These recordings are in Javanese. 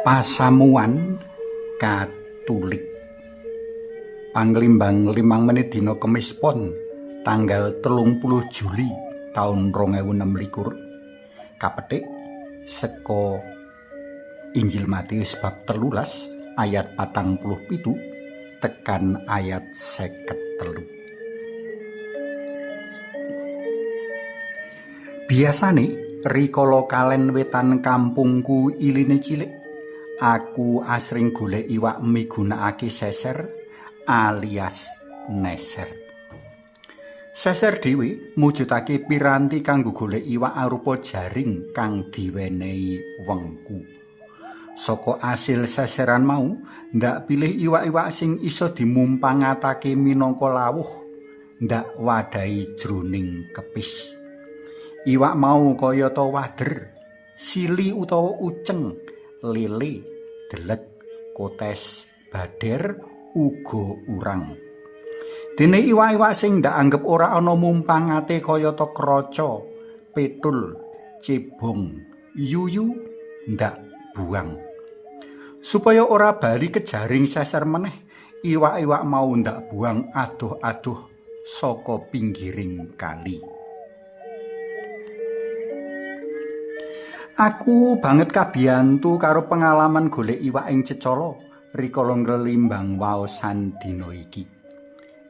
Pasamuan Katulik Panglimbang 5 menit dina Kemis Pon tanggal 30 Juli taun 2026 kapethik saka Injil Matius bab 13 ayat 47 tekan ayat 53. Biasane rikala kalen wetan kampungku iline cilik, aku asring golek iwak migunakake seser alias neser. Seser dhewe mujudake piranti kanggo golek iwak arupa jaring kang diwenehi wengku. Saka asil seseran mau, ndak pilih iwak-iwak sing iso dimumpangatake minangka lawuh, ndak wadahi jroning kepis. Iwak mau kayata wader, sili utawa uceng, lele, delet, kotes, bader, uga urang. Dene iwak-iwak sing ndak anggep ora ana mumpangate kayata kraca, petul, cebong, yuyu, ndak buang. Supaya ora bali kejaring seser meneh, iwak-iwak mau ndak buang adoh-adoh saka pinggiring kali. Aku banget kabiyantu karo pengalaman golek iwak ing Cecala rikala nglelimbang waosan dina iki.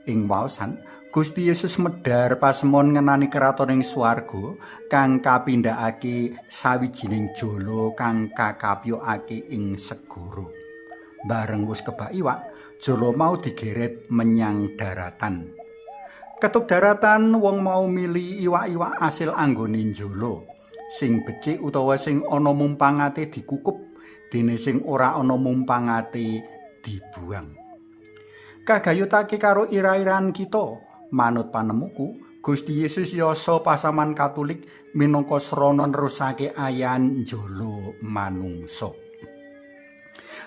Ing waosan, Gusti Yesus medhar pasemon ngenani kratoning swarga kang kapindhakake sawijining jala kang kakapyokake ing segara. Bareng wis kebak iwak, jala mau digeret menyang daratan. Ketuk daratan wong mau mili iwak-iwak asil anggone jala. Sing becik utawa sing ana mumpangate dikukup, dene sing ora ana mumpangate dibuang. Kagayutake karo ira-iran kita, manut panemuku, Gusti Yesus yasa pasaman Katulik minangka srana nerusake ayan njala manungsa.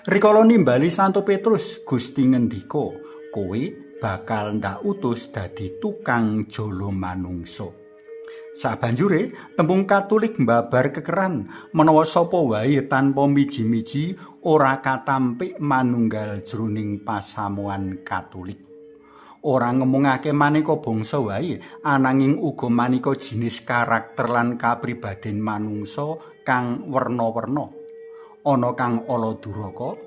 Rikala nimbali Santo Petrus, Gusti ngendika, "Kowe bakal ndak utus dadi tukang jala manungsa." Sabanjure tembung Katulik mbabar kekeran menawa sapa wae tanpa miji-miji ora katampik manunggal jroning pasamuan Katulik. Ora ngemungake maneka bangsa wae, ananging uga maneka jinis karakter lan kapribaden manungsa kang werna-werna. Ana kang ala duraka,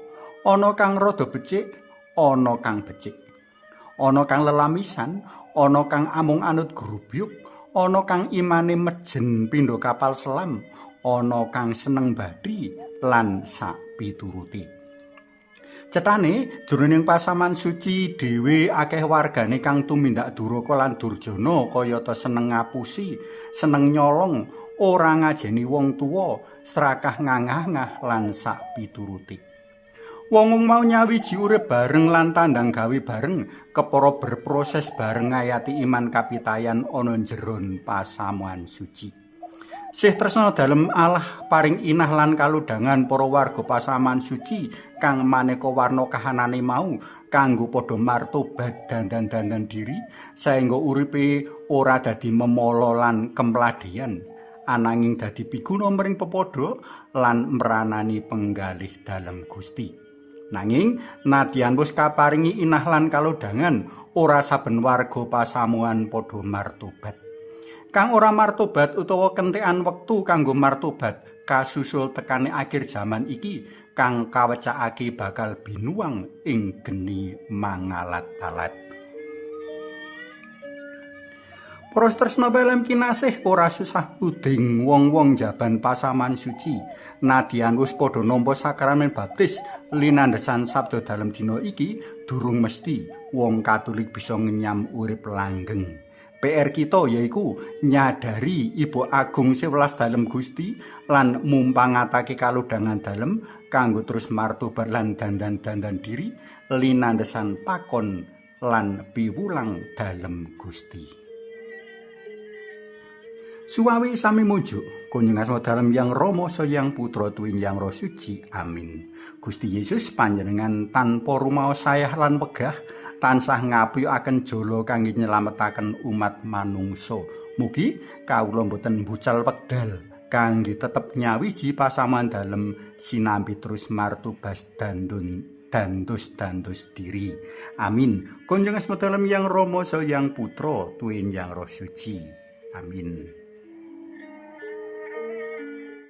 ana kang rada becik, ana kang becik. Ana kang lelamisan, ana kang amung anut grubyuk, ana kang imane mejen pindha kapal selam, ana kang seneng badhi lan sapituruté. Cetane jroning pasaman suci dhewe akeh wargane kang tumindak duraka lan durjana kayata seneng ngapusi, seneng nyolong, ora ngajeni wong tuwa, serakah ngangah-ngah lan sapituruté. Wong mau nyawiji urip bareng lan tandang gawe bareng, kepara berproses bareng ngayati iman kapitayan ana njeron pasamuan suci. Sih tresna dalem Allah paring inah lan kaludhangan para warga pasaman suci kang maneka warna kahanane mau kanggo padha martobat dandan-dandan diri saengga uripe ora dadi memala lan kemladian, ananging dadi piguna mring pepadha lan meranani penggalih dalem Gusti. Nanging nadyan wis kaparingi inah lan kalodhangan, ora saben warga pasamuan padha martobat. Kang ora martobat utawa kentekan wektu kanggo martobat kasusul tekane akhir jaman iki kang kawecakake bakal binuang ing geni mangalat-alat. Para tresna pelem kinasih, ora susah uding wong-wong jaban pasaman suci. Nadyan wis padha nampa sakramen baptis linandhesan sabda dalem dina iki, durung mesti wong Katulik bisa ngenyam urip langgeng. PR kita yaiku nyadari Ibu Agung 11 dalem Gusti lan mumpangatake kalodhangan dalem kanggo terus martobat lan dandan-dandan diri linandhesan pakon lan piwulang dalem Gusti. Suwawi sami mujuk, kunjung asma dalem Yang Rama Sayang Putra Tuwin Yang Roh Suci. Amin. Gusti Yesus panjenengan tanpa rumaos sayah lan wegah tansah ngapiyukaken jala kangge nyelametaken umat manungsa. Mugi kawula boten mbucal wekdal kangge tetep nyawiji pasaman dalem sinambi terus martubas dandos diri. Amin. Kunjung asma dalem yang Rama sayang Putra tuwin yang Roh Suci. Amin.